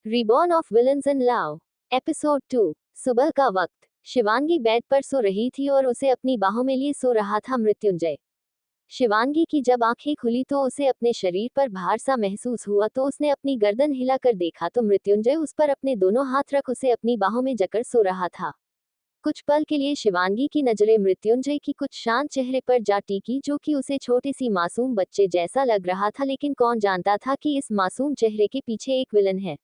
Reborn of villains in love. Episode 2। सुबह का वक्त। शिवांगी बेड पर सो रही थी और उसे अपनी बाहों में लिए सो रहा था मृत्युंजय। शिवांगी की जब आंखें खुली तो उसे अपने शरीर पर भार सा महसूस हुआ, तो उसने अपनी गर्दन हिलाकर देखा तो मृत्युंजय उस पर अपने दोनों हाथ रख उसे अपनी बाहों में जकड़ सो रहा था। कुछ पल के लिए शिवांगी की नजरें मृत्युंजय की कुछ शांत चेहरे पर जा टिकी, जो कि उसे छोटे सी मासूम बच्चे जैसा लग रहा था, लेकिन कौन जानता था कि इस मासूम चेहरे के पीछे एक विलन है।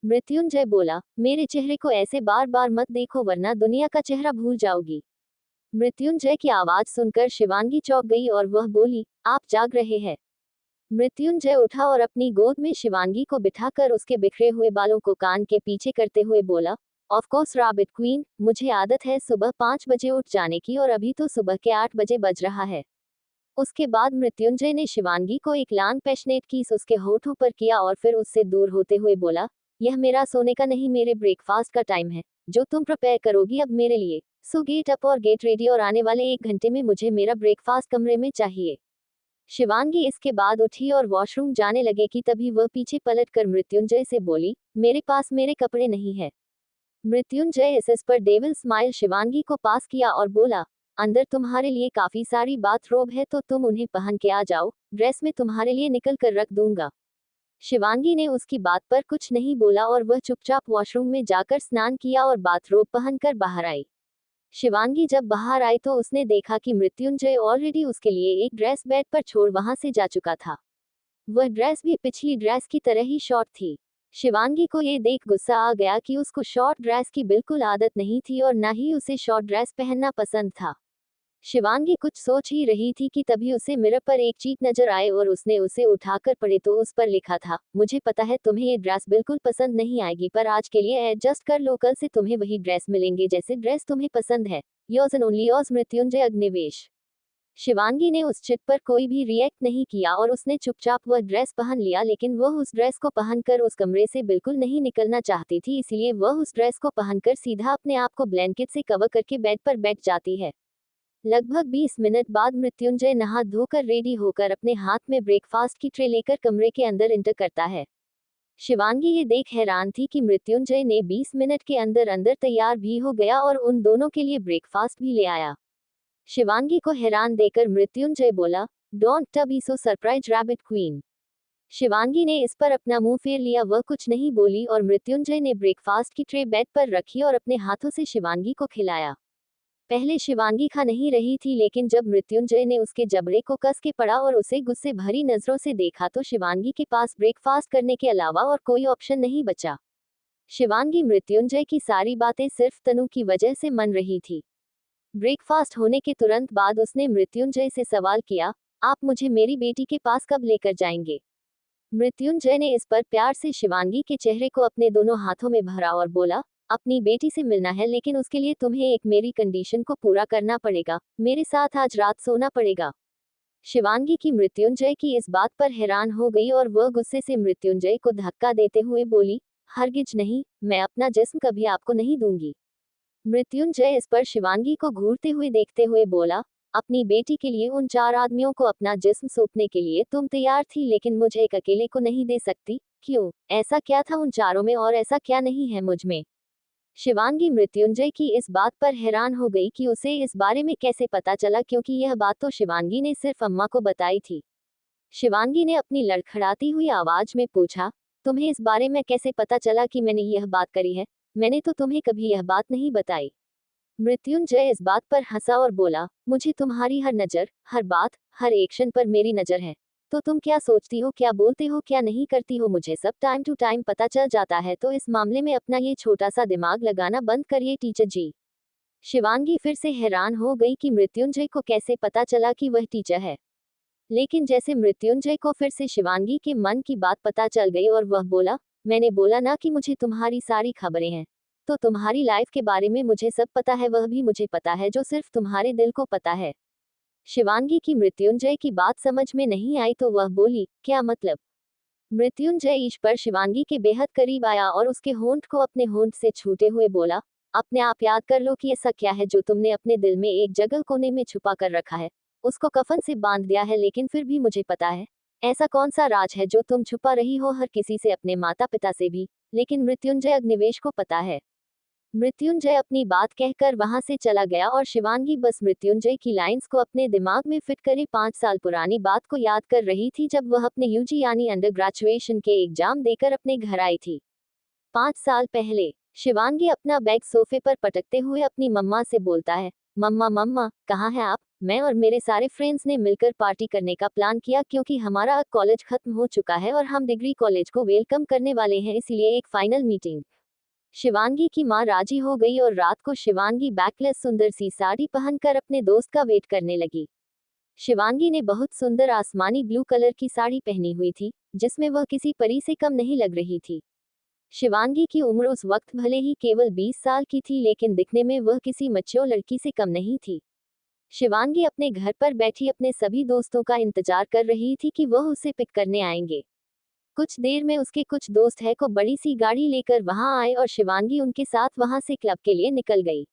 मृत्युंजय बोला, मेरे चेहरे को ऐसे बार बार मत देखो वरना दुनिया का चेहरा भूल जाओगी। मृत्युंजय की आवाज सुनकर शिवांगी चौंक गई और वह बोली, आप जाग रहे हैं। मृत्युंजय उठा और अपनी गोद में शिवांगी को बिठाकर उसके बिखरे हुए बालों को कान के पीछे करते हुए बोला, ऑफ कोर्स रैबिट क्वीन, मुझे आदत है सुबह 5 बजे उठ जाने की और अभी तो सुबह के 8 बजे बज रहा है। उसके बाद मृत्युंजय ने शिवांगी को एक लॉन्ग पैशनेट किस उसके होठों पर किया और फिर उससे दूर होते हुए बोला, यह मेरा सोने का नहीं, मेरे ब्रेकफास्ट का टाइम है, जो तुम प्रिपेयर करोगी अब मेरे लिए। सो गेट अप और गेट रेडी और आने वाले 1 घंटे में मुझे मेरा ब्रेकफास्ट कमरे में चाहिए। शिवांगी इसके बाद उठी और वॉशरूम जाने लगे कि तभी वह पीछे पलटकर मृत्युंजय से बोली, मेरे पास मेरे कपड़े नहीं है। मृत्युंजय इस पर डेविल स्माइल शिवांगी को पास किया और बोला, अंदर तुम्हारे लिए काफी सारी बाथरोब है तो तुम उन्हें पहन के आ जाओ, ड्रेस में तुम्हारे लिए निकल कर रख दूंगा। शिवांगी ने उसकी बात पर कुछ नहीं बोला और वह चुपचाप वॉशरूम में जाकर स्नान किया और बाथरोब पहनकर बाहर आई। शिवांगी जब बाहर आई तो उसने देखा कि मृत्युंजय ऑलरेडी उसके लिए एक ड्रेस बेड पर छोड़ वहां से जा चुका था। वह ड्रेस भी पिछली ड्रेस की तरह ही शॉर्ट थी। शिवांगी को ये देख गुस्सा आ गया कि उसको शॉर्ट ड्रेस की बिल्कुल आदत नहीं थी और ना ही उसे शॉर्ट ड्रेस पहनना पसंद था। शिवांगी कुछ सोच ही रही थी कि तभी उसे मिरर पर एक चीट नजर आए और उसने उसे उठाकर पढ़े तो उस पर लिखा था, मुझे पता है तुम्हें ये ड्रेस बिल्कुल पसंद नहीं आएगी, पर आज के लिए एडजस्ट कर लो, कल से तुम्हें वही ड्रेस मिलेंगे जैसे ड्रेस तुम्हें पसंद है। Yours and only yours Mrityunjay Agnivesh. Shivangi ने उस चिट पर कोई भी रिएक्ट नहीं किया और उसने चुपचाप वह ड्रेस पहन लिया, लेकिन वह उस ड्रेस को पहनकर उस कमरे से बिल्कुल नहीं निकलना चाहती थी, इसलिए वह उस ड्रेस को पहनकर सीधा अपने आप को ब्लैंकेट से कवर करके बेड पर बैठ जाती है। लगभग 20 मिनट बाद मृत्युंजय नहा धोकर रेडी होकर अपने हाथ में ब्रेकफास्ट की ट्रे लेकर कमरे के अंदर इंटर करता है। शिवांगी ये देख हैरान थी कि मृत्युंजय ने 20 मिनट के अंदर अंदर तैयार भी हो गया और उन दोनों के लिए ब्रेकफास्ट भी ले आया। शिवांगी को हैरान देकर मृत्युंजय बोला, don't be so surprise rabbit queen. Shivangi ने इस पर अपना मुंह फेर लिया, वह कुछ नहीं बोली और मृत्युंजय ने ब्रेकफास्ट की ट्रे बेड पर रखी और अपने हाथों से शिवांगी को खिलाया। पहले शिवांगी खा नहीं रही थी, लेकिन जब मृत्युंजय ने उसके जबड़े को कस के पड़ा और उसे गुस्से भरी नजरों से देखा तो शिवांगी के पास ब्रेकफास्ट करने के अलावा और कोई ऑप्शन नहीं बचा। शिवांगी मृत्युंजय की सारी बातें सिर्फ तनु की वजह से मान रही थी। ब्रेकफास्ट होने के तुरंत बाद उसने मृत्युंजय से सवाल किया, आप मुझे मेरी बेटी के पास कब लेकर जाएंगे। मृत्युंजय ने इस पर प्यार से शिवांगी के चेहरे को अपने दोनों हाथों में भरा और बोला, अपनी बेटी से मिलना है, लेकिन उसके लिए तुम्हें एक मेरी कंडीशन को पूरा करना पड़ेगा, मेरे साथ आज रात सोना पड़ेगा। शिवांगी की मृत्युंजय की इस बात पर हैरान हो गई और वह गुस्से से मृत्युंजय को धक्का देते हुए बोली, हरगिज नहीं, मैं अपना जिस्म कभी आपको नहीं दूंगी। मृत्युंजय इस पर शिवांगी को घूरते हुए देखते हुए बोला, अपनी बेटी के लिए उन 4 आदमियों को अपना जिस्म सौंपने के लिए तुम तैयार थी, लेकिन मुझे एक अकेले को नहीं दे सकती। क्यों? ऐसा क्या था उन चारों में और ऐसा क्या नहीं है मुझ में? शिवांगी मृत्युंजय की इस बात पर हैरान हो गई कि उसे इस बारे में कैसे पता चला, क्योंकि यह बात तो शिवांगी ने सिर्फ अम्मा को बताई थी। शिवांगी ने अपनी लड़खड़ाती हुई आवाज में पूछा, तुम्हें इस बारे में कैसे पता चला कि मैंने यह बात करी है? मैंने तो तुम्हें कभी यह बात नहीं बताई। मृत्युंजय इस बात पर हंसा और बोला, मुझे तुम्हारी हर नजर, हर बात, हर एक्शन पर मेरी नजर है। तो तुम क्या सोचती हो, क्या बोलते हो, क्या नहीं करती हो, मुझे सब टाइम टू टाइम पता चल जाता है, तो इस मामले में अपना ये छोटा सा दिमाग लगाना बंद करिए टीचर जी। शिवांगी फिर से हैरान हो गई कि मृत्युंजय को कैसे पता चला कि वह टीचर है। लेकिन जैसे मृत्युंजय को फिर से शिवांगी के मन की बात पता चल गई और वह बोला, मैंने बोला ना कि मुझे तुम्हारी सारी खबरें हैं। तो तुम्हारी लाइफ के बारे में मुझे सब पता है, वह भी मुझे पता है जो सिर्फ तुम्हारे दिल को पता है। शिवांगी की मृत्युंजय की बात समझ में नहीं आई तो वह बोली, क्या मतलब? मृत्युंजय ईश पर शिवांगी के बेहद करीब आया और उसके होंठ को अपने होंठ से छूते हुए बोला, अपने आप याद कर लो कि ऐसा क्या है जो तुमने अपने दिल में एक जगह कोने में छुपा कर रखा है। उसको कफन से बांध दिया है, लेकिन फिर भी मुझे पता है। ऐसा कौन सा राज है जो तुम छुपा रही हो, हर किसी से, अपने माता पिता से भी। लेकिन मृत्युंजय अग्निवेश को पता है। मृत्युंजय अपनी बात कहकर वहां से चला गया और शिवांगी बस मृत्युंजय की लाइंस को अपने दिमाग में फिट करे 5 साल पुरानी बात को याद कर रही थी जब वह अपने यूजी यानी अंडर ग्रेजुएशन के एग्जाम देकर अपने घर आई थी। 5 साल पहले शिवांगी अपना बैग सोफे पर पटकते हुए अपनी मम्मा से बोलता है, मम्मा मम्मा कहाँ है आप? मैं और मेरे सारे फ्रेंड्स ने मिलकर पार्टी करने का प्लान किया क्योंकि हमारा कॉलेज खत्म हो चुका है और हम डिग्री कॉलेज को वेलकम करने वाले हैं, इसलिए एक फाइनल मीटिंग। शिवांगी की मां राजी हो गई और रात को शिवांगी बैकलेस सुंदर सी साड़ी पहनकर अपने दोस्त का वेट करने लगी। शिवांगी ने बहुत सुंदर आसमानी ब्लू कलर की साड़ी पहनी हुई थी, जिसमें वह किसी परी से कम नहीं लग रही थी। शिवांगी की उम्र उस वक्त भले ही केवल 20 साल की थी, लेकिन दिखने में वह किसी मैच्योर लड़की से कम नहीं थी। शिवांगी अपने घर पर बैठी अपने सभी दोस्तों का इंतजार कर रही थी कि वह उसे पिक करने आएंगे। कुछ देर में उसके कुछ दोस्त है को बड़ी सी गाड़ी लेकर वहां आए और शिवांगी उनके साथ वहां से क्लब के लिए निकल गई।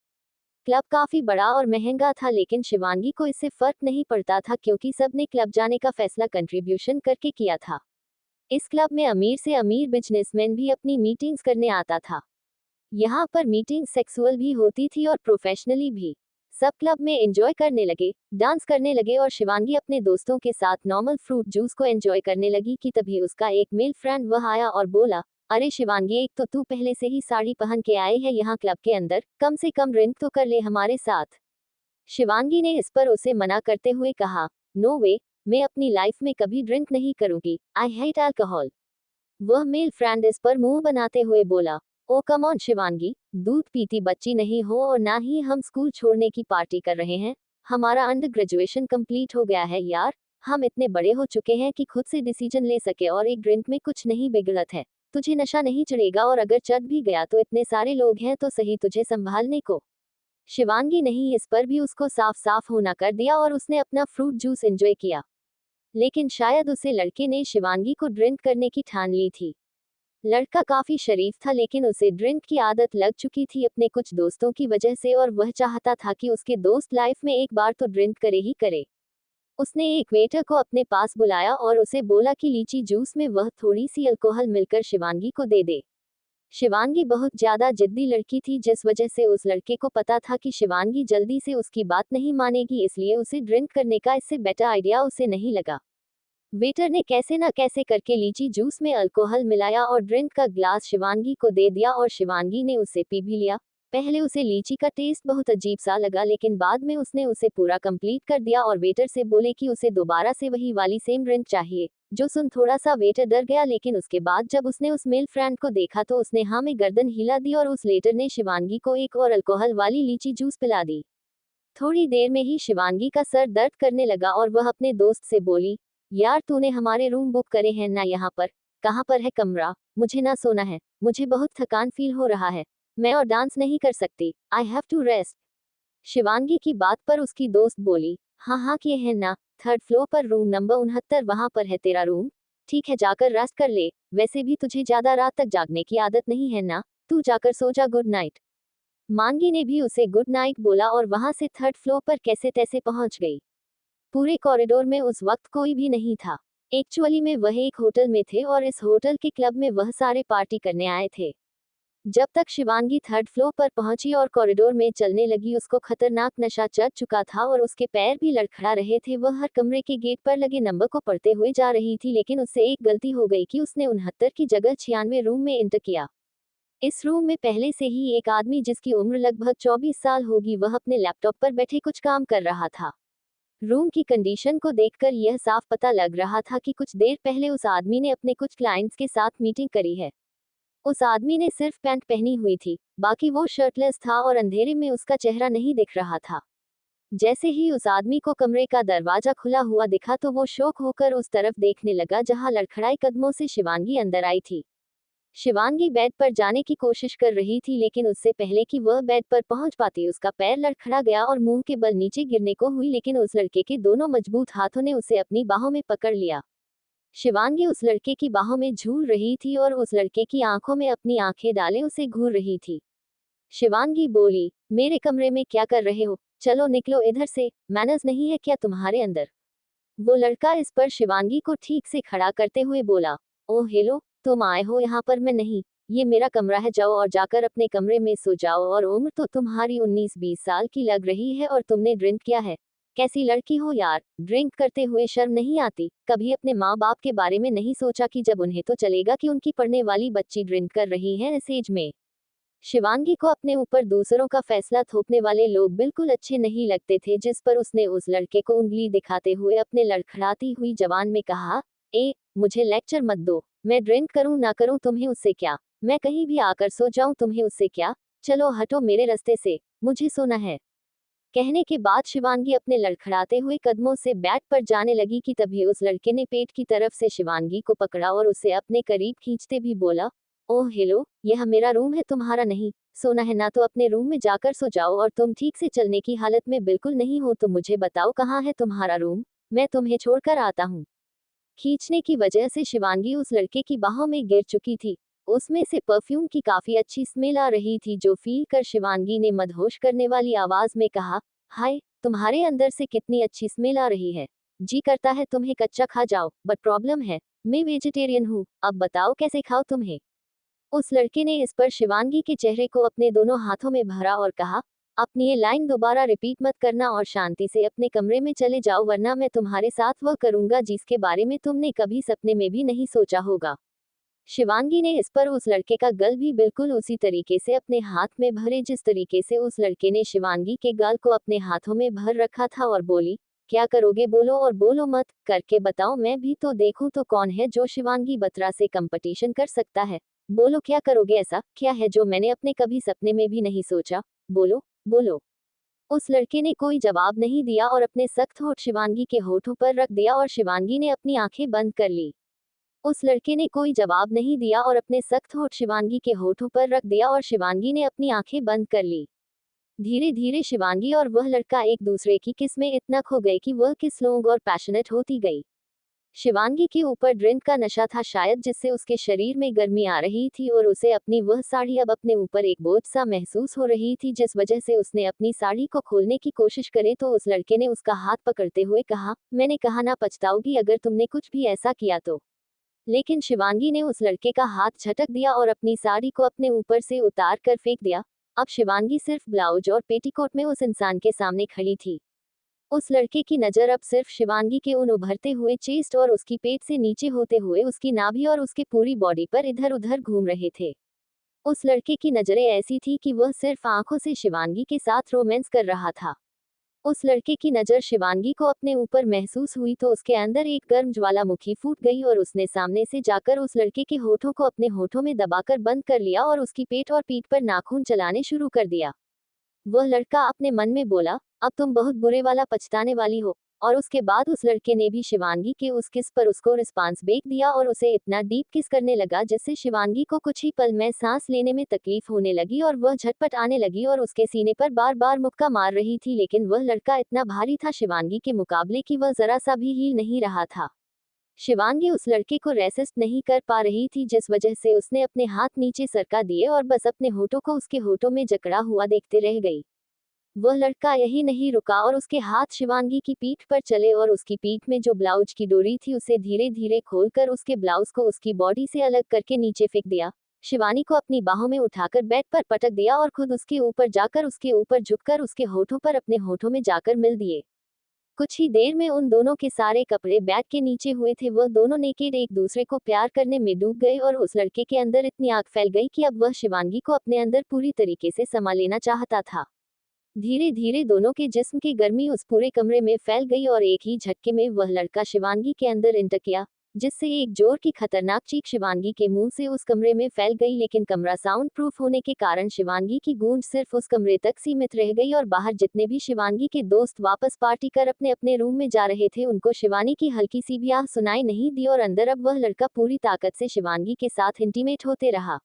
क्लब काफी बड़ा और महंगा था, लेकिन शिवांगी को इससे फर्क नहीं पड़ता था क्योंकि सबने क्लब जाने का फैसला कंट्रीब्यूशन करके किया था। इस क्लब में अमीर से अमीर बिजनेसमैन भी अपनी मीटिंग्स करने आता था। यहाँ पर मीटिंग सेक्सुअल भी होती थी और प्रोफेशनली भी। सब क्लब में एंजॉय करने लगे, डांस करने लगे और शिवांगी अपने दोस्तों के साथ नॉर्मल फ्रूट जूस को एंजॉय करने लगी कि तभी उसका एक मेल फ्रेंड वह आया और बोला, अरे शिवांगी, एक तो तू पहले से ही साड़ी पहन के आई है यहाँ क्लब के अंदर, कम से कम ड्रिंक तो कर ले हमारे साथ। शिवांगी ने इस पर उसे मना करते हुए कहा, नो वे, मैं अपनी लाइफ में कभी ड्रिंक नहीं करूंगी, आई हेट अल्कोहल। वह मेल फ्रेंड इस पर मुंह बनाते हुए बोला, ओ कम ऑन शिवांगी, दूध पीती बच्ची नहीं हो और ना ही हम स्कूल छोड़ने की पार्टी कर रहे हैं। हमारा अंडर ग्रेजुएशन कंप्लीट हो गया है यार, हम इतने बड़े हो चुके हैं कि खुद से डिसीजन ले सके और एक ड्रिंक में कुछ नहीं बिगड़त है। तुझे नशा नहीं चढ़ेगा और अगर चढ़ भी गया तो इतने सारे लोग हैं तो सही तुझे संभालने को। शिवांगी नहीं इस पर भी उसको साफ साफ होना कर दिया और उसने अपना फ्रूट जूस एंजॉय किया। लेकिन शायद उसे लड़के ने शिवांगी को ड्रिंक करने की ठान ली थी। लड़का काफी शरीफ था, लेकिन उसे ड्रिंक की आदत लग चुकी थी अपने कुछ दोस्तों की वजह से और वह चाहता था कि उसके दोस्त लाइफ में एक बार तो ड्रिंक करे ही करे। उसने एक वेटर को अपने पास बुलाया और उसे बोला कि लीची जूस में वह थोड़ी सी अल्कोहल मिलकर शिवांगी को दे दे। शिवांगी बहुत ज्यादा जिद्दी लड़की थी, जिस वजह से उस लड़के को पता था कि शिवांगी जल्दी से उसकी बात नहीं मानेगी, इसलिए उसे ड्रिंक करने का इससे बेटर आइडिया उसे नहीं लगा। वेटर ने कैसे न कैसे करके लीची जूस में अल्कोहल मिलाया और ड्रिंक का ग्लास शिवांगी को दे दिया और शिवांगी ने उसे पी भी लिया। पहले उसे लीची का टेस्ट बहुत अजीब सा लगा, लेकिन बाद में उसने उसे पूरा कंप्लीट कर दिया और वेटर से बोले कि उसे दोबारा से वही वाली सेम ड्रिंक चाहिए। जो सुन थोड़ा सा वेटर डर गया, लेकिन उसके बाद जब उसने उस मेल फ्रेंड को देखा तो उसने हाँ में गर्दन हिला दी और उस वेटर ने शिवांगी को एक और अल्कोहल वाली लीची जूस पिला दी। थोड़ी देर में ही शिवांगी का सर दर्द करने लगा और वह अपने दोस्त से बोली, यार तूने हमारे रूम बुक करे हैं ना यहाँ पर? कहाँ पर है कमरा? मुझे ना सोना है, मुझे बहुत थकान फील हो रहा है, मैं और डांस नहीं कर सकती, I have to rest. Shivangi की बात पर उसकी दोस्त बोली, हाँ हाँ किए हैं ना, 3rd फ्लोर पर रूम नंबर 69 वहां पर है तेरा रूम। ठीक है, जाकर रेस्ट कर ले, वैसे भी तुझे ज्यादा रात तक जागने की आदत नहीं है ना, तू जाकर सो जा, गुड नाइट। मांगी ने भी उसे गुड नाइट बोला और वहां से 3rd फ्लोर पर कैसे तैसे पहुंच गई। पूरे कॉरिडोर में उस वक्त कोई भी नहीं था। एक्चुअली में वह एक होटल में थे और इस होटल के क्लब में वह सारे पार्टी करने आए थे। जब तक शिवांगी 3rd फ्लोर पर पहुंची और कॉरिडोर में चलने लगी, उसको खतरनाक नशा चढ़ चुका था और उसके पैर भी लड़खड़ा रहे थे। वह हर कमरे के गेट पर लगे नंबर को पढ़ते हुए जा रही थी, लेकिन उससे एक गलती हो गई कि उसने 69 की जगह 96 रूम में एंटर किया। इस रूम में पहले से ही एक आदमी जिसकी उम्र लगभग 24 साल होगी, वह अपने लैपटॉप पर बैठे कुछ काम कर रहा था। रूम की कंडीशन को देखकर यह साफ पता लग रहा था कि कुछ देर पहले उस आदमी ने अपने कुछ क्लाइंट्स के साथ मीटिंग करी है। उस आदमी ने सिर्फ पैंट पहनी हुई थी, बाकी वो शर्टलेस था और अंधेरे में उसका चेहरा नहीं दिख रहा था। जैसे ही उस आदमी को कमरे का दरवाजा खुला हुआ दिखा तो वो शौक होकर उस तरफ देखने लगा जहां लड़खड़ाए कदमों से शिवांगी अंदर आई थी। शिवांगी बेड पर जाने की कोशिश कर रही थी, लेकिन उससे पहले कि वह बेड पर पहुंच पाती उसका पैर लड़खड़ा गया और मुंह के बल नीचे गिरने को हुई, लेकिन उस लड़के के दोनों मजबूत हाथों ने उसे अपनी बाहों में पकड़ लिया। शिवांगी उस लड़के की बाहों में झूल रही थी और उस लड़के की आंखों में अपनी आंखें डाले उसे घूर रही थी। शिवांगी बोली, मेरे कमरे में क्या कर रहे हो? चलो निकलो इधर से, मैनर्स नहीं है क्या तुम्हारे अंदर? वो लड़का इस पर शिवांगी को ठीक से खड़ा करते हुए बोला, ओह हेलो, तुम आए हो यहाँ पर, मैं नहीं। ये मेरा कमरा है, जाओ और जाकर अपने कमरे में सो जाओ, और उम्र तो तुम्हारी 19-20 साल की लग रही है और तुमने ड्रिंक किया है। कैसी लड़की हो यार, ड्रिंक करते हुए शर्म नहीं आती? कभी अपने माँ बाप के बारे में नहीं सोचा कि जब उन्हें तो चलेगा कि उनकी पढ़ने वाली बच्ची ड्रिंक कर रही है इस एज में। शिवांगी को अपने ऊपर दूसरों का फैसला थोपने वाले लोग बिल्कुल अच्छे नहीं लगते थे, जिस पर उसने उस लड़के को उंगली दिखाते हुए अपने लड़खड़ाती हुई जबान में कहा, मुझे लेक्चर मत दो। मैं ड्रिंक करूं ना करूं तुम्हें उससे क्या? मैं कहीं भी आकर सो जाऊं तुम्हें उससे क्या? चलो हटो मेरे रास्ते से, मुझे सोना है। कहने के बाद शिवांगी अपने लड़खड़ाते हुए कदमों से बेड पर जाने लगी कि तभी उस लड़के ने पेट की तरफ से शिवांगी को पकड़ा और उसे अपने करीब खींचते भी बोला, ओह हेलो, यह मेरा रूम है, तुम्हारा नहीं। सोना है ना तो अपने रूम में जाकर सो जाओ, और तुम ठीक से चलने की हालत में बिल्कुल नहीं हो तो मुझे बताओ कहाँ है तुम्हारा रूम, मैं तुम्हें छोड़कर आता हूँ। खींचने की वजह से शिवांगी उस लड़के की बाहों में गिर चुकी थी। उसमें से परफ्यूम की काफी अच्छी स्मेल आ रही थी, जो फील कर शिवांगी ने मदहोश करने वाली आवाज में कहा, हाय, तुम्हारे अंदर से कितनी अच्छी स्मेल आ रही है। जी करता है तुम्हें कच्चा खा जाओ, बट प्रॉब्लम है, मैं वेजिटेरियन हूँ, अब बताओ कैसे खाओ तुम्हें। उस लड़के ने इस पर शिवांगी के चेहरे को अपने दोनों हाथों में भरा और कहा, अपनी ये लाइन दोबारा रिपीट मत करना और शांति से अपने कमरे में चले जाओ, वरना मैं तुम्हारे साथ वह करूंगा जिसके बारे में तुमने कभी सपने में भी नहीं सोचा होगा। शिवांगी ने इस पर उस लड़के का गल भी बिल्कुल उसी तरीके से अपने हाथ में भरे जिस तरीके से उस लड़के ने शिवांगी के गाल को अपने हाथों में भर रखा था, और बोली, क्या करोगे बोलो, और बोलो मत, करके बताओ, मैं भी तो देखूं तो कौन है जो शिवांगी बत्रा से कंपटीशन कर सकता है। बोलो क्या करोगे, ऐसा क्या है जो मैंने अपने कभी सपने में भी नहीं सोचा? बोलो, बोलो। उस लड़के ने कोई जवाब नहीं दिया और अपने सख्त होठ शिवांगी के होठों पर रख दिया, और शिवांगी ने अपनी आंखें बंद कर ली। उस लड़के ने कोई जवाब नहीं दिया और अपने सख्त होठ शिवांगी के होठों पर रख दिया, और शिवांगी ने अपनी आंखें बंद कर ली। धीरे धीरे शिवांगी और वह लड़का एक दूसरे की किस में इतना खो गए कि वह किस लोग और पैशनेट होती गई। शिवांगी के ऊपर ड्रिंक का नशा था शायद, जिससे उसके शरीर में गर्मी आ रही थी, और उसे अपनी वह साड़ी अब अपने ऊपर एक बोझ सा महसूस हो रही थी, जिस वजह से उसने अपनी साड़ी को खोलने की कोशिश करे तो उस लड़के ने उसका हाथ पकड़ते हुए कहा, मैंने कहा ना पछताओगी अगर तुमने कुछ भी ऐसा किया तो। लेकिन शिवांगी ने उस लड़के का हाथ झटक दिया और अपनी साड़ी को अपने ऊपर से उतार कर फेंक दिया। अब शिवांगी सिर्फ ब्लाउज और पेटीकोट में उस इंसान के सामने खड़ी थी। उस लड़के की नजर अब सिर्फ शिवांगी के उन उभरते हुए चेस्ट और उसकी पेट से नीचे होते हुए उसकी नाभि और उसके पूरी बॉडी पर इधर उधर घूम रहे थे। उस लड़के की नजरें ऐसी थी कि वह सिर्फ आंखों से शिवांगी के साथ रोमांस कर रहा था। उस लड़के की नजर शिवांगी को अपने ऊपर महसूस हुई तो उसके अंदर एक गर्म ज्वालामुखी फूट गई, और उसने सामने से जाकर उस लड़के के होठों को अपने होठों में दबाकर बंद कर लिया और उसकी पेट और पीठ पर नाखून चलाने शुरू कर दिया। वह लड़का अपने मन में बोला, अब तुम बहुत बुरे वाला पछताने वाली हो। और उसके बाद उस लड़के ने भी शिवांगी के उस किस पर उसको रिस्पांस बेक दिया और उसे इतना डीप किस करने लगा जिससे शिवांगी को कुछ ही पल में सांस लेने में तकलीफ होने लगी और वह झटपट आने लगी और उसके सीने पर बार बार मुक्का मार रही थी, लेकिन वह लड़का इतना भारी था शिवांगी के मुकाबले कि वह जरा सा भी हिल नहीं रहा था। शिवांगी उस लड़के को रेसिस्ट नहीं कर पा रही थी, जिस वजह से उसने अपने हाथ नीचे सरका दिए और बस अपने होठों को उसके होठों में जकड़ा हुआ देखते रह गई। वह लड़का यही नहीं रुका और उसके हाथ शिवांगी की पीठ पर चले और उसकी पीठ में जो ब्लाउज की डोरी थी उसे धीरे धीरे खोलकर उसके ब्लाउज को उसकी बॉडी से अलग करके नीचे फेंक दिया। शिवानी को अपनी बाहों में उठाकर बेड पर पटक दिया और खुद उसके ऊपर जाकर उसके ऊपर झुककर उसके होठों पर अपने होठों में जाकर मिल दिए। कुछ ही देर में उन दोनों के सारे कपड़े बेड के नीचे हुए थे। वह दोनों नेकेड एक दूसरे को प्यार करने में डूब गए और उस लड़के के अंदर इतनी आग फैल गई कि अब वह शिवांगी को अपने अंदर पूरी तरीके से समा लेना चाहता था। धीरे धीरे दोनों के जिस्म की गर्मी उस पूरे कमरे में फैल गई और एक ही झटके में वह लड़का शिवांगी के अंदर इंटर किया, जिससे एक जोर की खतरनाक चीख शिवांगी के मुंह से उस कमरे में फैल गई। लेकिन कमरा साउंड प्रूफ होने के कारण शिवांगी की गूंज सिर्फ उस कमरे तक सीमित रह गई और बाहर जितने भी शिवांगी के दोस्त वापस पार्टी कर अपने अपने रूम में जा रहे थे उनको शिवानी की हल्की सी भी आह सुनाई नहीं दी और अंदर अब वह लड़का पूरी ताकत से शिवांगी के साथ इंटीमेट होते रहा।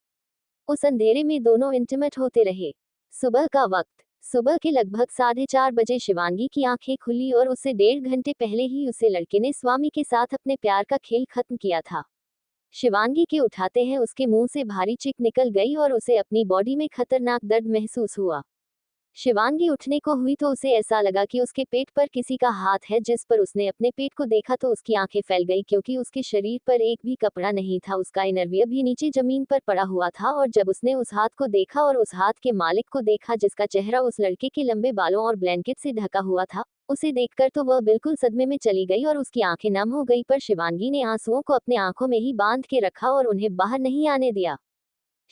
उस अंधेरे में दोनों इंटीमेट होते रहे। सुबह का वक्त, सुबह के लगभग 4:30 बजे शिवांगी की आंखें खुली और उससे 1.5 घंटे पहले ही उसे लड़के ने स्वामी के साथ अपने प्यार का खेल खत्म किया था। शिवांगी के उठाते हैं उसके मुंह से भारी चिक निकल गई और उसे अपनी बॉडी में खतरनाक दर्द महसूस हुआ। शिवांगी उठने को हुई तो उसे ऐसा लगा कि उसके पेट पर किसी का हाथ है। जिस पर उसने अपने पेट को देखा तो उसकी आंखें फैल गई, क्योंकि उसके शरीर पर एक भी कपड़ा नहीं था। उसका इनरवियर भी नीचे जमीन पर पड़ा हुआ था। और जब उसने उस हाथ को देखा और उस हाथ के मालिक को देखा, जिसका चेहरा उस लड़के के लंबे बालों और ब्लैंकेट से ढका हुआ था, उसे देखकर तो वह बिल्कुल सदमे में चली गई और उसकी आंखें नम हो गई। पर शिवांगी ने आंसुओं को अपने आंखों में ही बांध के रखा और उन्हें बाहर नहीं आने दिया।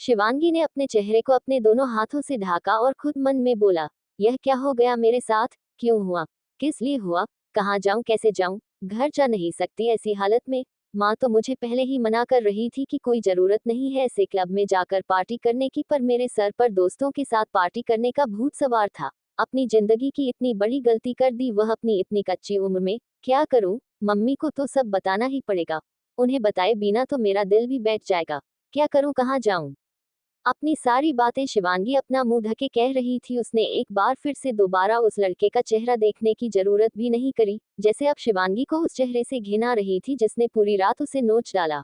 शिवांगी ने अपने चेहरे को अपने दोनों हाथों से ढाका और खुद मन में बोला, यह क्या हो गया मेरे साथ? क्यों हुआ? किस लिए हुआ? कहाँ जाऊं, कैसे जाऊं? घर जा नहीं सकती ऐसी हालत में। माँ तो मुझे पहले ही मना कर रही थी कि कोई जरूरत नहीं है ऐसे क्लब में जाकर पार्टी करने की, पर मेरे सर पर दोस्तों के साथ पार्टी करने का भूत सवार था। अपनी जिंदगी की इतनी बड़ी गलती कर दी, वह अपनी इतनी कच्ची उम्र में। क्या करूं? मम्मी को तो सब बताना ही पड़ेगा। उन्हें बताए बिना तो मेरा दिल भी बैठ जाएगा। क्या करूं, कहाँ जाऊं? अपनी सारी बातें शिवांगी अपना मुंह ढके कह रही थी। उसने एक बार फिर से दोबारा उस लड़के का चेहरा देखने की जरूरत भी नहीं करी, जैसे अब शिवांगी को उस चेहरे से घिन आ रही थी जिसने पूरी रात उसे नोच डाला।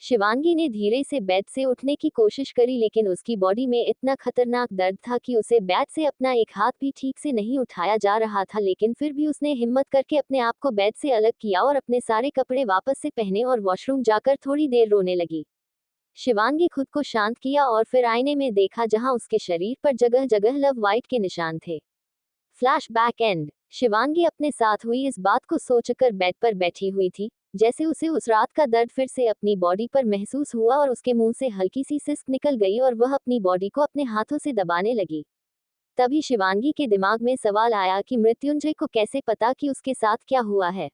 शिवांगी ने धीरे से बेड से उठने की कोशिश करी, लेकिन उसकी बॉडी में इतना खतरनाक दर्द था कि उसे बेड से अपना एक हाथ भी ठीक से नहीं उठाया जा रहा था। लेकिन फिर भी उसने हिम्मत करके अपने आप को बेड से अलग किया और अपने सारे कपड़े वापस से पहने और वॉशरूम जाकर थोड़ी देर रोने लगी। शिवांगी खुद को शांत किया और फिर आईने में देखा, जहां उसके शरीर पर जगह जगह लव वाइट के निशान थे। Flashback and. शिवांगी अपने साथ हुई इस बात को सोचकर बेड पर बैठी हुई थी, जैसे उसे उस रात का दर्द फिर से अपनी बॉडी पर महसूस हुआ और उसके मुंह से हल्की सी सिसक निकल गई और वह अपनी बॉडी को अपने हाथों से दबाने लगी। तभी शिवांगी के दिमाग में सवाल आया कि मृत्युंजय को कैसे पता कि उसके साथ क्या हुआ है।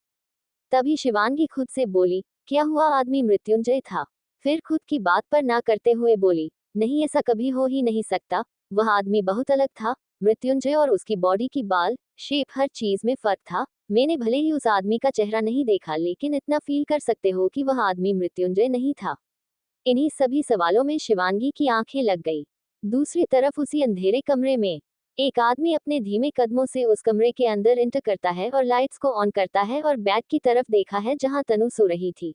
तभी शिवांगी खुद से बोली, क्या हुआ आदमी मृत्युंजय था? फिर खुद की बात पर ना करते हुए बोली, नहीं, ऐसा कभी हो ही नहीं सकता। वह आदमी बहुत अलग था। मृत्युंजय और उसकी बॉडी की बाल शेप, हर चीज में फर्क था। मैंने भले ही उस आदमी का चेहरा नहीं देखा, लेकिन इतना फील कर सकते हो कि वह आदमी मृत्युंजय नहीं था। इन्हीं सभी सवालों में शिवांगी की आंखें लग गई। दूसरी तरफ उसी अंधेरे कमरे में एक आदमी अपने धीमे कदमों से उस कमरे के अंदर एंटर करता है और लाइट्स को ऑन करता है और बैग की तरफ देखा है जहां तनु सो रही थी।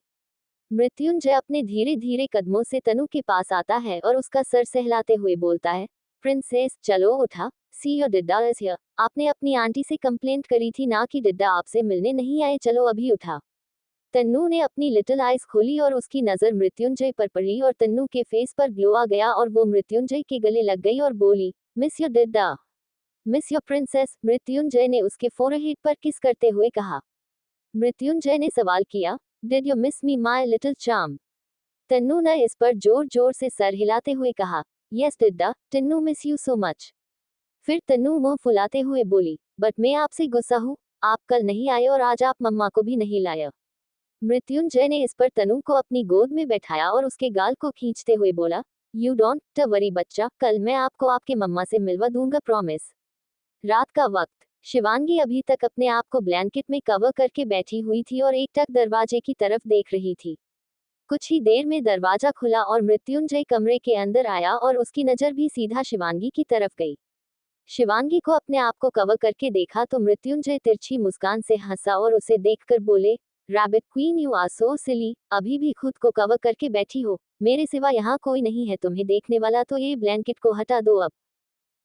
मृत्युंजय अपने धीरे धीरे कदमों से तनु के पास आता है और उसका सर सहलाते हुए बोलता है, प्रिंसेस चलो उठा, सी योर डिड्डा इज हियर। आपने अपनी आंटी से कंप्लेंट करी थी ना कि डिड्डा आपसे मिलने नहीं आए, चलो अभी उठा। तन्नू ने अपनी लिटिल आइज खोली और उसकी नजर मृत्युंजय पर पड़ी और तन्नू के फेस पर ग्लो आ गया और वो मृत्युंजय के गले लग गई और बोली, miss your Didda, miss your princess. Mrityunjay ने उसके फोरहेड पर किस करते हुए कहा। मृत्युंजय ने सवाल किया, did you miss me my little charm? Tannu ने इस पर जोर जोर से सर हिलाते हुए कहा, yes Didda, Tannu miss you so much. फिर तन्नू मुंह फुलाते हुए बोली, बट मैं आपसे गुस्सा हूँ, आप कल नहीं आए और आज आप मम्मा को भी नहीं लाया। मृत्युंजय ने इस पर तनु को अपनी गोद में बैठाया और उसके गाल को खींचते हुए बोला, यू डोंट वरी बच्चा, कल मैं आपको आपके मम्मा से मिलवा दूंगा, प्रॉमिस। रात का वक्त। शिवांगी अभी तक अपने आप को ब्लैंकेट में कवर करके बैठी हुई थी और एकटक दरवाजे की तरफ देख रही थी। कुछ ही देर में दरवाजा खुला और मृत्युंजय कमरे के अंदर आया और उसकी नजर भी सीधा शिवांगी की तरफ गई। शिवांगी को अपने आप को कवर करके देखा तो मृत्युंजय तिरछी मुस्कान से हंसा और उसे देखकर बोले, rabbit queen you are so silly, अभी भी खुद को कवर करके बैठी हो? मेरे सिवा यहाँ कोई नहीं है तुम्हें देखने वाला, तो ये ब्लैंकेट को हटा दो अब।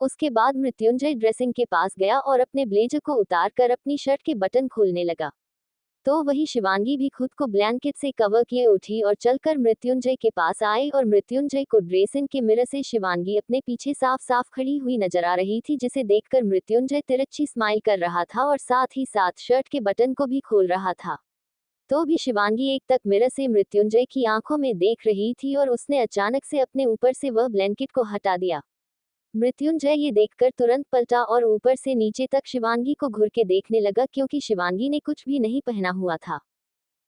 उसके बाद मृत्युंजय ड्रेसिंग के पास गया और अपने ब्लेजर को उतार कर अपनी शर्ट के बटन खोलने लगा। तो वही शिवांगी भी खुद को ब्लैंकेट से कवर किए उठी और चलकर मृत्युंजय के पास आई और मृत्युंजय को ड्रेसिंग के मिरर से शिवांगी अपने पीछे साफ साफ खड़ी हुई नजर आ रही थी, जिसे देखकर मृत्युंजय तिरछी स्माइल कर रहा था और साथ ही साथ शर्ट के बटन को भी खोल रहा था। तो भी शिवांगी एक तक मिरर से मृत्युंजय की आंखों में देख रही थी और उसने अचानक से अपने ऊपर से वह ब्लैंकेट को हटा दिया। मृत्युंजय ये देखकर तुरंत पलटा और ऊपर से नीचे तक शिवांगी को घूर के देखने लगा, क्योंकि शिवांगी ने कुछ भी नहीं पहना हुआ था।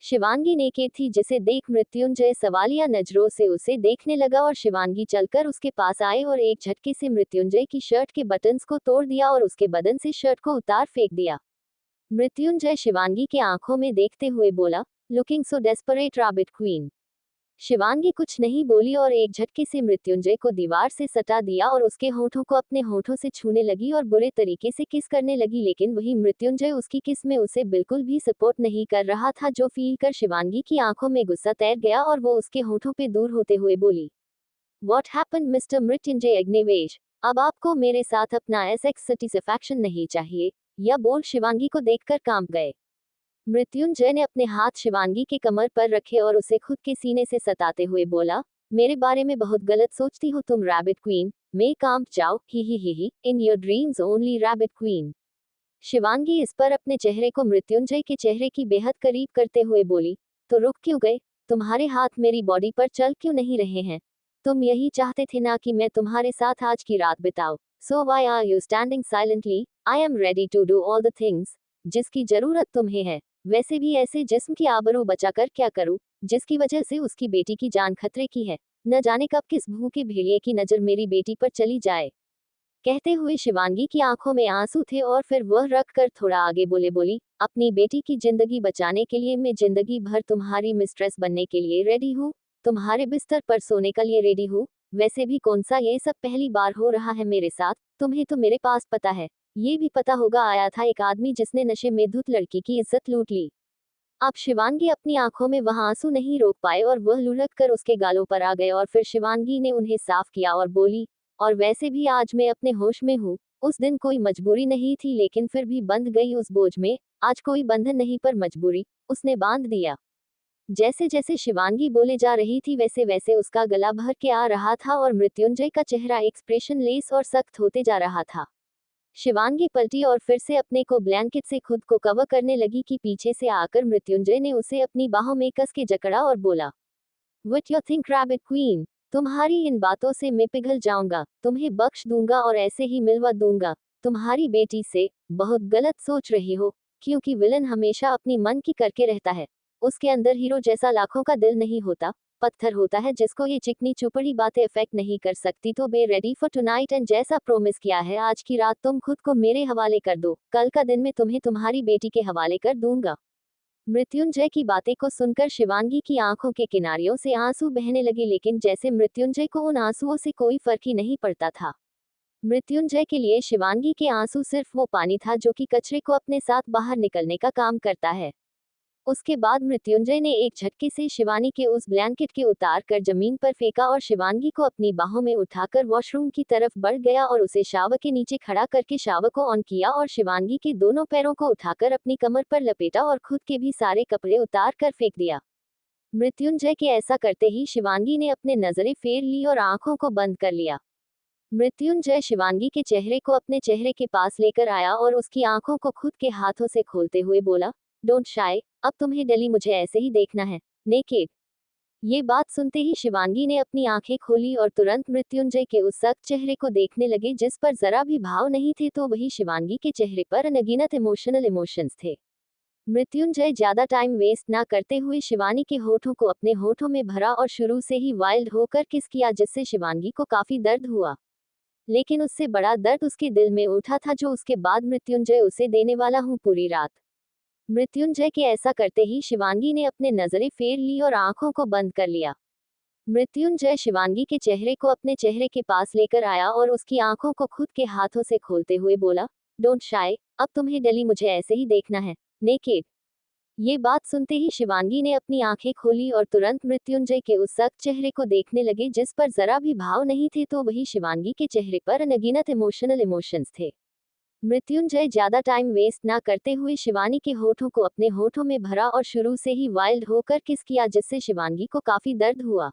शिवांगी नेकेड थी, जिसे देख मृत्युंजय सवालिया नजरों से उसे देखने लगा और शिवांगी चलकर उसके पास आए और एक झटके से मृत्युंजय की शर्ट के बटन्स को तोड़ दिया और उसके बदन से शर्ट को उतार फेंक दिया। मृत्युंजय शिवांगी के आंखों में देखते हुए बोला, looking so desperate rabbit queen. Shivangi कुछ नहीं बोली और एक झटके से मृत्युंजय को दीवार से सटा दिया और उसके होठों को अपने होठों से छूने लगी और बुरे तरीके से किस करने लगी, लेकिन वही मृत्युंजय उसकी किस में उसे बिल्कुल भी सपोर्ट नहीं कर रहा था, जो फील कर शिवांगी की आंखों में गुस्सा तैर गया और वो उसके होठों पे दूर होते हुए बोली, what happened mister Mrityunjay Agnivesh? अब आपको मेरे साथ अपना एसेक्स सेटिस्फैक्शन नहीं चाहिए, यह बोल शिवांगी को देखकर कांप गए। मृत्युंजय ने अपने हाथ शिवांगी के कमर पर रखे और उसे खुद के सीने से सताते हुए बोला, मेरे बारे में बहुत गलत सोचती हो तुम रैबिट क्वीन, मैं कांप जाओ, ही, in your dreams only rabbit queen. Shivangi इस पर अपने चेहरे को मृत्युंजय के चेहरे की बेहद करीब करते हुए बोली, तो रुक क्यों गए? तुम्हारे हाथ मेरी बॉडी पर चल क्यों नहीं रहे हैं? तुम यही चाहते थे ना कि मैं तुम्हारे साथ आज की रात बिताऊं? So why are you standing silently? I am ready to do all the things जिसकी जरूरत तुम्हें है। वैसे भी ऐसे जिस्म की आबरू बचाकर क्या करूं, जिसकी वजह से उसकी बेटी की जान खतरे की है। न जाने कब किस भूखे भेड़िए की नजर मेरी बेटी पर चली जाए। कहते हुए शिवांगी की आंखों में आंसू थे और फिर वह रख कर थोड़ा आगे बोली, अपनी बेटी की जिंदगी बचाने के लिए मैं जिंदगी भर तुम्हारी मिस्ट्रेस बनने के लिए रेडी हूँ, तुम्हारे बिस्तर पर सोने के लिए रेडी हूँ। वैसे भी कौन सा ये सब पहली बार हो रहा है मेरे साथ, तुम्हें तो मेरे पास पता है। ये भी पता होगा आया था एक आदमी जिसने नशे में धुत लड़की की इज्जत लूट ली। अब शिवांगी अपनी आंखों में वहां आंसू नहीं रोक पाए और वह लुढ़क कर उसके गालों पर आ गए और फिर शिवांगी ने उन्हें साफ किया और बोली, और वैसे भी आज मैं अपने होश में हूँ। उस दिन कोई मजबूरी नहीं थी लेकिन फिर भी बंध गई उस बोझ में। आज कोई बंधन नहीं पर मजबूरी, उसने बांध दिया। जैसे जैसे शिवांगी बोले जा रही थी वैसे वैसे उसका गला भर के आ रहा था और मृत्युंजय का चेहरा एक्सप्रेशन लेस और सख्त होते जा रहा था। शिवांगी पलटी और फिर से अपने को ब्लैंकेट से खुद को कवर करने लगी कि पीछे से आकर मृत्युंजय ने उसे अपनी बाहों में कस के जकड़ा और बोला, what you think rabbit queen? तुम्हारी इन बातों से मैं पिघल जाऊंगा, तुम्हें बख्श दूंगा और ऐसे ही मिलवा दूंगा तुम्हारी बेटी से। बहुत गलत सोच रही हो, क्योंकि विलन हमेशा अपनी मन की करके रहता है। उसके अंदर हीरो जैसा लाखों का दिल नहीं होता, पत्थर होता है जिसको ये चिकनी चुपड़ी बातें अफेक्ट नहीं कर सकती। तो बे रेडी फॉर टुनाइट एंड जैसा प्रॉमिस किया है आज की रात तुम खुद को मेरे हवाले कर दो, कल का दिन मैं तुम्हें तुम्हारी बेटी के हवाले कर दूंगा। मृत्युंजय की बातें को सुनकर शिवांगी की आंखों के किनारियों से आंसू बहने लगे लेकिन जैसे मृत्युंजय को उन आंसुओं से कोई फर्क ही नहीं पड़ता था। मृत्युंजय के लिए शिवांगी के आंसू सिर्फ वो पानी था जो कि कचरे को अपने साथ बाहर निकलने का काम करता है। उसके बाद मृत्युंजय ने एक झटके से शिवानी के उस ब्लैंकेट के उतार कर जमीन पर फेंका और शिवांगी को अपनी बाहों में उठाकर वॉशरूम की तरफ बढ़ गया और उसे शावर के नीचे खड़ा करके शावर को ऑन किया और शिवांगी के दोनों पैरों को उठाकर अपनी कमर पर लपेटा और खुद के भी सारे कपड़े उतार कर फेंक दिया। मृत्युंजय के ऐसा करते ही शिवांगी ने अपने नजरें फेर ली और आंखों को बंद कर लिया। मृत्युंजय शिवांगी के चेहरे को अपने चेहरे के पास लेकर आया और उसकी आंखों को खुद के हाथों से खोलते हुए बोला, डोंट शाय, अब तुम्हें डली मुझे ऐसे ही देखना है, नेकेड। ये बात सुनते ही शिवांगी ने अपनी आंखें खोली और तुरंत मृत्युंजय के उस सख्त चेहरे को देखने लगे जिस पर जरा भी भाव नहीं थे। तो वही शिवांगी के चेहरे पर अनगिनत इमोशंस थे। मृत्युंजय ज्यादा टाइम वेस्ट ना करते हुए शिवानी के होठों को अपने होठों में भरा और शुरू से ही वाइल्ड होकर किस किया जिससे शिवांगी को काफी दर्द हुआ। लेकिन उससे बड़ा दर्द उसके दिल में उठा था जो उसके बाद मृत्युंजय उसे देने वाला हूँ पूरी रात। मृत्युंजय के ऐसा करते ही शिवांगी ने अपने नजरें फेर ली और आंखों को बंद कर लिया। मृत्युंजय शिवांगी के चेहरे को अपने चेहरे के पास लेकर आया और उसकी आंखों को खुद के हाथों से खोलते हुए बोला, डोंट शाय, अब तुम्हें डली मुझे ऐसे ही देखना है, नेकेड। ये बात सुनते ही शिवांगी ने अपनी आंखें खोली और तुरंत मृत्युंजय के उस सख्त चेहरे को देखने लगे जिस पर जरा भी भाव नहीं थे। तो वही शिवांगी के चेहरे पर अनगिनत इमोशंस थे। मृत्युंजय ज्यादा टाइम वेस्ट ना करते हुए शिवानी के होठों को अपने होठों में भरा और शुरू से ही वाइल्ड होकर किस किया जिससे शिवांगी को काफी दर्द हुआ।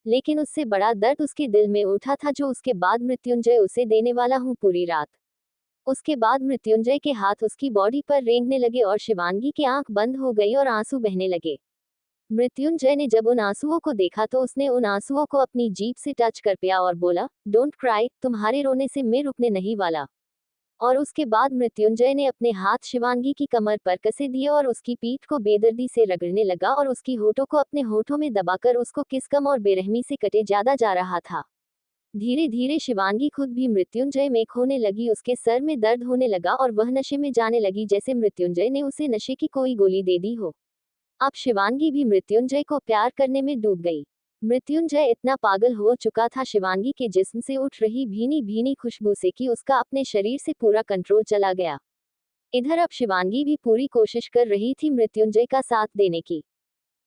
लेकिन उससे बड़ा दर्द उसके दिल में उठा था जो उसके बाद मृत्युंजय उसे देने वाला हूँ पूरी रात। उसके बाद मृत्युंजय के हाथ उसकी बॉडी पर रेंगने लगे और शिवांगी की आंख बंद हो गई और आंसू बहने लगे। मृत्युंजय ने जब उन आंसुओं को देखा तो उसने उन आंसुओं को अपनी जीभ से टच कर पिया और बोला, डोंट क्राई, तुम्हारे रोने से मैं रुकने नहीं वाला। और उसके बाद मृत्युंजय ने अपने हाथ शिवांगी की कमर पर कसे दिए और उसकी पीठ को बेदर्दी से रगड़ने लगा और उसकी होठों को अपने होठों में दबाकर उसको किस कम और बेरहमी से कटे ज्यादा जा रहा था। धीरे धीरे शिवांगी खुद भी मृत्युंजय में खोने लगी, उसके सर में दर्द होने लगा और वह नशे में जाने लगी जैसे मृत्युंजय ने उसे नशे की कोई गोली दे दी हो। अब शिवांगी भी मृत्युंजय को प्यार करने में डूब गई। मृत्युंजय इतना पागल हो चुका था शिवांगी के जिस्म से उठ रही भीनी भीनी खुशबू से कि उसका अपने शरीर से पूरा कंट्रोल चला गया। इधर अब शिवांगी भी पूरी कोशिश कर रही थी मृत्युंजय का साथ देने की।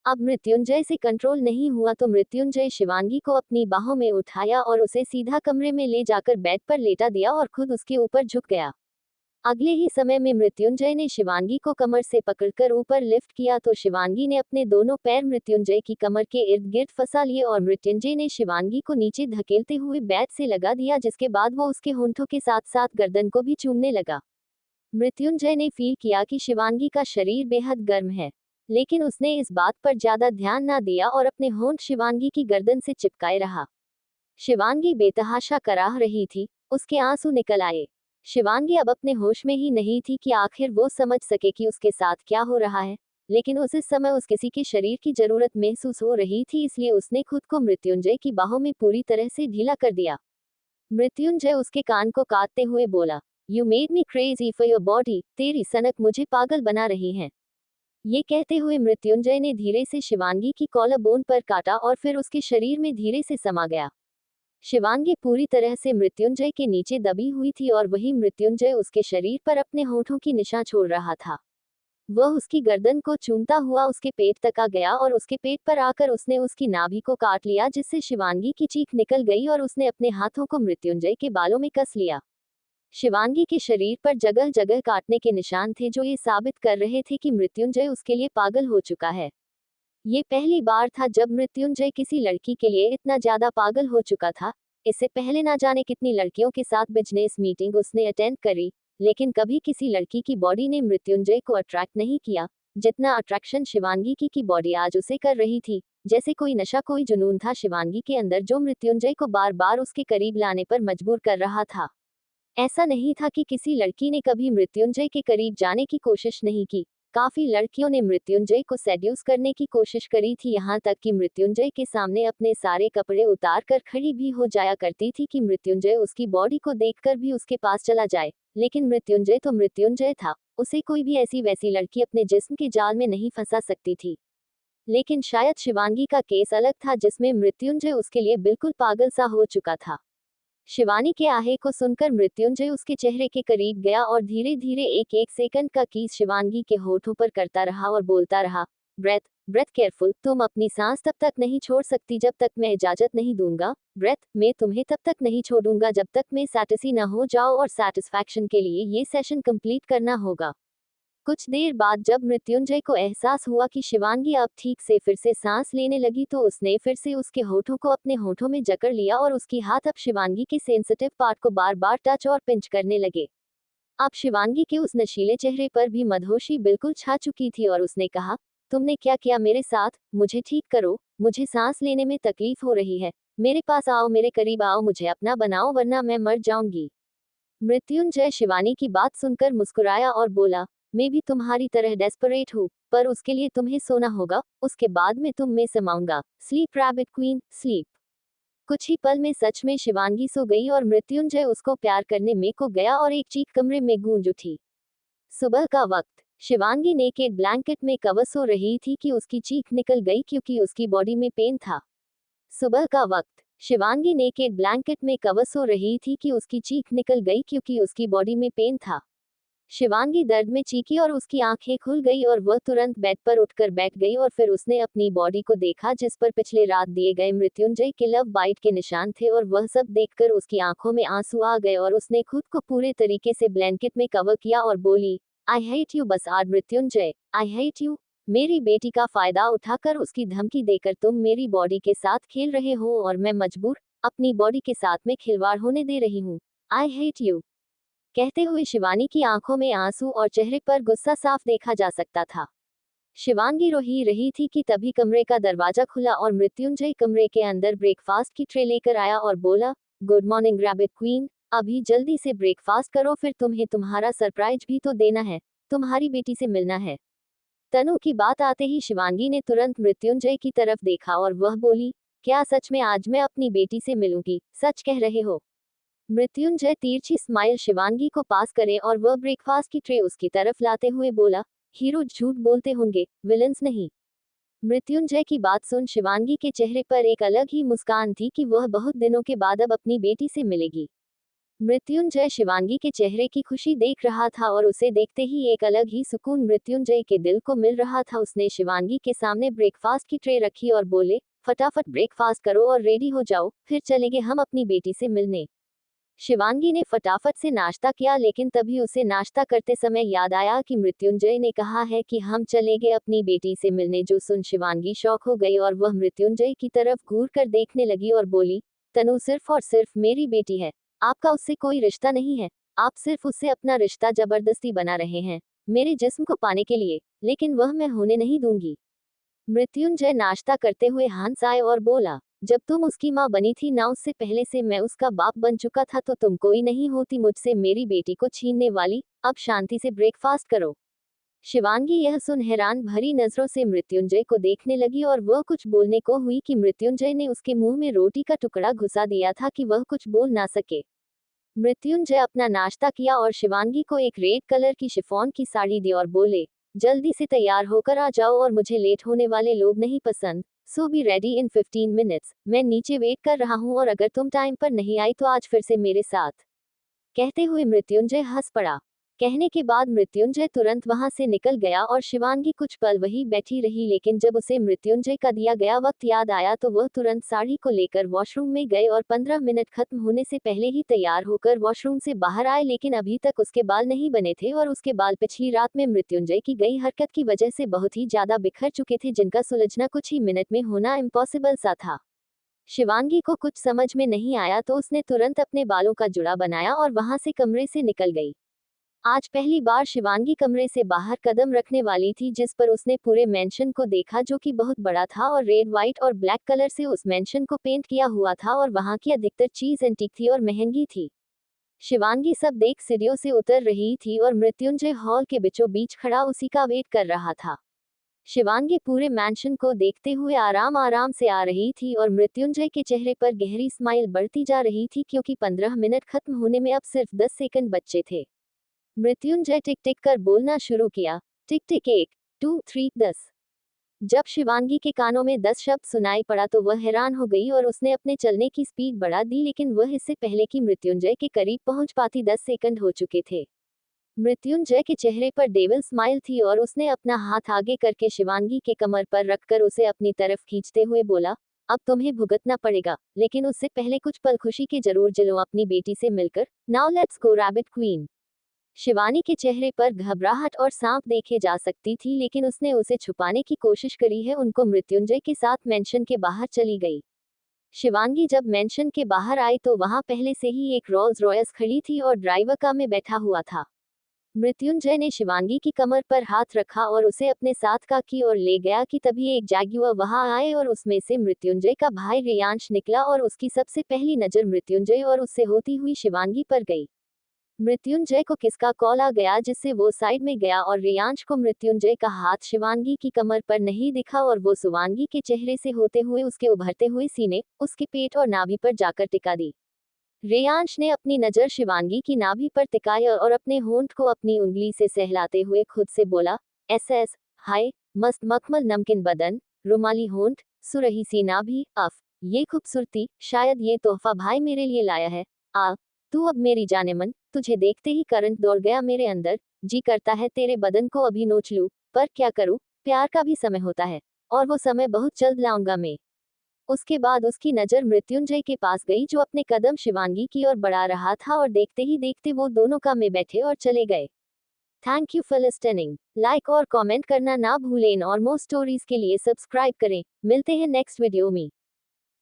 अब मृत्युंजय से कंट्रोल नहीं हुआ तो मृत्युंजय शिवांगी को अपनी बाहों में उठाया और उसे सीधा कमरे में ले जाकर बेड पर लेटा दिया और खुद उसके ऊपर झुक गया। अगले ही समय में मृत्युंजय ने शिवांगी को कमर से पकड़कर ऊपर लिफ्ट किया तो शिवांगी ने अपने दोनों पैर मृत्युंजय की कमर के इर्द गिर्द फंसा लिए और मृत्युंजय ने शिवांगी को नीचे धकेलते हुए बेड से लगा दिया, जिसके बाद वो उसके होंठों के साथ साथ गर्दन को भी चूमने लगा। मृत्युंजय ने फील किया कि शिवांगी का शरीर बेहद गर्म है, लेकिन उसने इस बात पर ज्यादा ध्यान ना दिया और अपने होंठ शिवांगी की गर्दन से चिपकाए रहा। शिवांगी बेतहाशा कराह रही थी, उसके आंसू निकल आए। शिवांगी अब अपने होश में ही नहीं थी कि आखिर वो समझ सके कि उसके साथ क्या हो रहा है, लेकिन उस समय उस किसी के शरीर की जरूरत महसूस हो रही थी, इसलिए उसने खुद को मृत्युंजय की बाहों में पूरी तरह से ढीला कर दिया। मृत्युंजय उसके कान को काटते हुए बोला, you made me crazy for your body, तेरी सनक मुझे पागल बना रही है। ये कहते हुए मृत्युंजय ने धीरे से शिवांगी की कॉलर बोन पर काटा और फिर उसके शरीर में धीरे से समा गया। शिवांगी पूरी तरह से मृत्युंजय के नीचे दबी हुई थी और वही मृत्युंजय उसके शरीर पर अपने होठों की निशान छोड़ रहा था। वह उसकी गर्दन को चूमता हुआ उसके पेट तक आ गया और उसके पेट पर आकर उसने उसकी नाभि को काट लिया, जिससे शिवांगी की चीख निकल गई और उसने अपने हाथों को मृत्युंजय के बालों में कस लिया। शिवांगी के शरीर पर जगह जगह काटने के निशान थे, जो ये साबित कर रहे थे कि मृत्युंजय उसके लिए पागल हो चुका है। ये पहली बार था जब मृत्युंजय किसी लड़की के लिए इतना ज्यादा पागल हो चुका था। इससे पहले ना जाने कितनी लड़कियों के साथ बिजनेस मीटिंग उसने अटेंड करी, लेकिन कभी किसी लड़की की बॉडी ने मृत्युंजय को अट्रैक्ट नहीं किया जितना अट्रैक्शन शिवांगी की बॉडी आज उसे कर रही थी। जैसे कोई नशा, कोई जुनून था शिवांगी के अंदर, जो मृत्युंजय को बार बार उसके करीब लाने पर मजबूर कर रहा था। ऐसा नहीं था कि किसी लड़की ने कभी मृत्युंजय के करीब जाने की कोशिश नहीं की। काफी लड़कियों ने मृत्युंजय को सेड्यूस करने की कोशिश करी थी, यहाँ तक कि मृत्युंजय के सामने अपने सारे कपड़े उतार कर खड़ी भी हो जाया करती थी कि मृत्युंजय उसकी बॉडी को देखकर भी उसके पास चला जाए। लेकिन मृत्युंजय तो मृत्युंजय था, उसे कोई भी ऐसी वैसी लड़की अपने जिस्म के जाल में नहीं फंसा सकती थी। लेकिन शायद शिवांगी का केस अलग था, जिसमें मृत्युंजय उसके लिए बिल्कुल पागल सा हो चुका था। शिवानी के आहे को सुनकर मृत्युंजय उसके चेहरे के करीब गया और धीरे धीरे एक एक सेकंड का कीस शिवांगी के होठों पर करता रहा और बोलता रहा, ब्रेथ ब्रेथ केयरफुल, तुम अपनी सांस तब तक नहीं छोड़ सकती जब तक मैं इजाजत नहीं दूंगा। ब्रेथ, मैं तुम्हें तब तक नहीं छोड़ूंगा जब तक मैं सैटिस्फी न हो जाओ, और सेटिस्फैक्शन के लिए ये सेशन कंप्लीट करना होगा। कुछ देर बाद जब मृत्युंजय को एहसास हुआ कि शिवांगी अब ठीक से फिर से सांस लेने लगी तो उसने फिर से उसके होठों को अपने होठों में जकड़ लिया और उसकी हाथ अब शिवांगी के सेंसिटिव पार्ट को बार बार टच और पिंच करने लगे। अब शिवांगी के उस नशीले चेहरे पर भी मदहोशी बिल्कुल छा चुकी थी और उसने कहा, तुमने क्या किया मेरे साथ? मुझे ठीक करो, मुझे सांस लेने में तकलीफ हो रही है। मेरे पास आओ, मेरे करीब आओ, मुझे अपना बनाओ वरना मैं मर जाऊंगी। मृत्युंजय शिवानी की बात सुनकर मुस्कुराया और बोला, मैं भी तुम्हारी तरह डेस्परेट हूँ, पर उसके लिए तुम्हें सोना होगा, उसके बाद मैं तुम में समाऊंगा। Sleep rabbit queen, sleep. कुछ ही पल में सच में शिवांगी सो गई और मृत्युंजय उसको प्यार करने में को गया और एक चीख कमरे में गूंज उठी। सुबह का वक्त। शिवांगी नेकेड ब्लैंकेट में कवर सो रही थी कि उसकी चीख निकल गई क्योंकि उसकी बॉडी में पेन था। सुबह का वक्त। शिवांगी नेकेड ब्लैंकेट में कवर सो रही थी कि उसकी चीख निकल गई क्योंकि उसकी बॉडी में पेन था। शिवांगी दर्द में चीखी और उसकी आंखें खुल गई और वह तुरंत बेड पर उठकर बैठ गई और फिर उसने अपनी बॉडी को देखा जिस पर पिछले रात दिए गए मृत्युंजय के लव बाइट के निशान थे, और वह सब देखकर उसकी आंखों में आंसू आ गए और उसने खुद को पूरे तरीके से ब्लैंकेट में कवर किया और बोली, आई हेट यू बस आड मृत्युंजय, आई हेट यू। मेरी बेटी का फायदा उठाकर उसकी धमकी देकर तुम मेरी बॉडी के साथ खेल रहे हो और मैं मजबूर अपनी बॉडी के साथ में खिलवाड़ होने दे रही हूँ। I hate you. कहते हुए शिवानी की आंखों में आंसू और चेहरे पर गुस्सा साफ देखा जा सकता था। शिवांगी रो ही रही थी कि तभी कमरे का दरवाजा खुला और मृत्युंजय कमरे के अंदर ब्रेकफास्ट की ट्रे लेकर आया और बोला, गुड मॉर्निंग रैबिट क्वीन, अभी जल्दी से ब्रेकफास्ट करो, फिर तुम्हें तुम्हारा सरप्राइज भी तो देना है, तुम्हारी बेटी से मिलना है। तनु की बात आते ही शिवांगी ने तुरंत मृत्युंजय की तरफ देखा और वह बोली, क्या सच में आज मैं अपनी बेटी से मिलूंगी? सच कह रहे हो? मृत्युंजय तिरछी स्माइल शिवांगी को पास करे और वह ब्रेकफास्ट की ट्रे उसकी तरफ लाते हुए बोला, हीरो झूठ बोलते होंगे, विलन्स नहीं। मृत्युंजय की बात सुन शिवांगी के चेहरे पर एक अलग ही मुस्कान थी कि वह बहुत दिनों के बाद अब अपनी बेटी से मिलेगी। मृत्युंजय शिवांगी के चेहरे की खुशी देख रहा था और उसे देखते ही एक अलग ही सुकून मृत्युंजय के दिल को मिल रहा था। उसने शिवांगी के सामने ब्रेकफास्ट की ट्रे रखी और बोले, फटाफट ब्रेकफास्ट करो और रेडी हो जाओ, फिर चलेंगे हम अपनी बेटी से मिलने। शिवांगी ने फटाफट से नाश्ता किया, लेकिन तभी उसे नाश्ता करते समय याद आया कि मृत्युंजय ने कहा है कि हम चलेंगे अपनी बेटी से मिलने। जो सुन शिवांगी शॉक हो गई और वह मृत्युंजय की तरफ घूर कर देखने लगी और बोली, तनु सिर्फ और सिर्फ मेरी बेटी है, आपका उससे कोई रिश्ता नहीं है। आप सिर्फ उससे अपना रिश्ता जबरदस्ती बना रहे हैं मेरे जिस्म को पाने के लिए, लेकिन वह मैं होने नहीं दूंगी। मृत्युंजय नाश्ता करते हुए हंस आए और बोला, जब तुम उसकी माँ बनी थी ना, उससे पहले से मैं उसका बाप बन चुका था, तो तुम कोई नहीं होती मुझसे मेरी बेटी को छीनने वाली। अब शांति से ब्रेकफास्ट करो। शिवांगी यह सुन हैरान भरी नजरों से मृत्युंजय को देखने लगी और वह कुछ बोलने को हुई कि मृत्युंजय ने उसके मुंह में रोटी का टुकड़ा घुसा दिया था कि वह कुछ बोल ना सके। मृत्युंजय अपना नाश्ता किया और शिवांगी को एक रेड कलर की शिफॉन की साड़ी दी और बोले, जल्दी से तैयार होकर आ जाओ और मुझे लेट होने वाले लोग नहीं पसंद। सो बी रेडी इन 15 मिनट्स। मैं नीचे वेट कर रहा हूँ और अगर तुम टाइम पर नहीं आई तो आज फिर से मेरे साथ। कहते हुए मृत्युंजय हंस पड़ा। कहने के बाद मृत्युंजय तुरंत वहां से निकल गया और शिवांगी कुछ पल वहीं बैठी रही, लेकिन जब उसे मृत्युंजय का दिया गया वक्त याद आया तो वह तुरंत साड़ी को लेकर वॉशरूम में गए और 15 मिनट खत्म होने से पहले ही तैयार होकर वॉशरूम से बाहर आए। लेकिन अभी तक उसके बाल नहीं बने थे और उसके बाल पिछली रात में मृत्युंजय की गई हरकत की वजह से बहुत ही ज्यादा बिखर चुके थे, जिनका सुलझना कुछ ही मिनट में होना इम्पॉसिबल सा था। शिवांगी को कुछ समझ में नहीं आया तो उसने तुरंत अपने बालों का जुड़ा बनाया और वहां से कमरे से निकल गई। आज पहली बार शिवांगी कमरे से बाहर कदम रखने वाली थी, जिस पर उसने पूरे मेंशन को देखा जो कि बहुत बड़ा था और रेड, व्हाइट और ब्लैक कलर से उस मेंशन को पेंट किया हुआ था और वहां की अधिकतर चीज एंटीक थी और महंगी थी। शिवांगी सब देख सीढ़ियों से उतर रही थी और मृत्युंजय हॉल के बीचों बीच खड़ा उसी का वेट कर रहा था। शिवांगी पूरे मैंशन को देखते हुए आराम आराम से आ रही थी और मृत्युंजय के चेहरे पर गहरी स्माइल बढ़ती जा रही थी, क्योंकि 15 मिनट खत्म होने में अब सिर्फ 10 सेकंड बचे थे। मृत्युंजय टिक टिक कर बोलना शुरू किया, टिक टिक 1 2 3 10। जब शिवांगी के कानों में 10 शब्द सुनाई पड़ा तो वह हैरान हो गई और उसने अपने चलने की स्पीड बढ़ा दी, लेकिन वह इससे पहले कि मृत्युंजय के करीब पहुंच पाती 10 सेकंड हो चुके थे। मृत्युंजय के चेहरे पर डेविल स्माइल थी और उसने अपना हाथ आगे करके शिवांगी के कमर पर रखकर उसे अपनी तरफ खींचते हुए बोला, अब तुम्हें भुगतना पड़ेगा, लेकिन उससे पहले कुछ पल खुशी के जरूर जिलो अपनी बेटी से मिलकर। Now let's go rabbit queen. Shivani के चेहरे पर घबराहट और सांप देखे जा सकती थी, लेकिन उसने उसे छुपाने की कोशिश करी है। उनको मृत्युंजय के साथ मेंशन के बाहर चली गई। शिवांगी जब मेंशन के बाहर आई तो वहां पहले से ही एक रोल्स रॉयस खड़ी थी और ड्राइवर कार में बैठा हुआ था। मृत्युंजय ने शिवांगी की कमर पर हाथ रखा और उसे अपने साथ कार की ओर ले गया कि तभी एक जैगुआर वहां आए और उसमें से मृत्युंजय का भाई रेयांश निकला और उसकी सबसे पहली नजर मृत्युंजय और उससे होती हुई शिवांगी पर गई। मृत्युंजय को किसका कॉल आ गया, जिससे वो साइड में गया और रेयांश को मृत्युंजय का हाथ शिवांगी की कमर पर नहीं दिखा और वो शिवांगी के चेहरे से होते हुए उसके उभरते हुए सीने, उसके पेट और नाभि पर जाकर टिका दी। रेयांश ने अपनी नजर शिवांगी की नाभि पर टिकाई और अपने होंठ को अपनी उंगली से सहलाते हुए खुद से बोला, एस हाय, मस्त मखमल नमकीन बदन, रुमाली होंठ, सुरही सी नाभि, अफ ये खूबसूरती, शायद ये तोहफा भाई मेरे लिए लाया है। आ तू अब मेरी जाने मन। तुझे देखते ही करंट दौड़ गया मेरे अंदर, जी करता है तेरे बदन को अभी नोच लूं, पर क्या करूं, प्यार का भी समय होता है और वो समय बहुत जल्द लाऊंगा मैं। उसके बाद उसकी नजर मृत्युंजय के पास गई जो अपने कदम शिवांगी की ओर बढ़ा रहा था और देखते ही देखते वो दोनों कार में बैठे और चले गए। Thank you for listening. Like और कमेंट करना ना भूलें और मोर स्टोरीज के लिए सब्सक्राइब करें। मिलते हैं नेक्स्ट वीडियो में।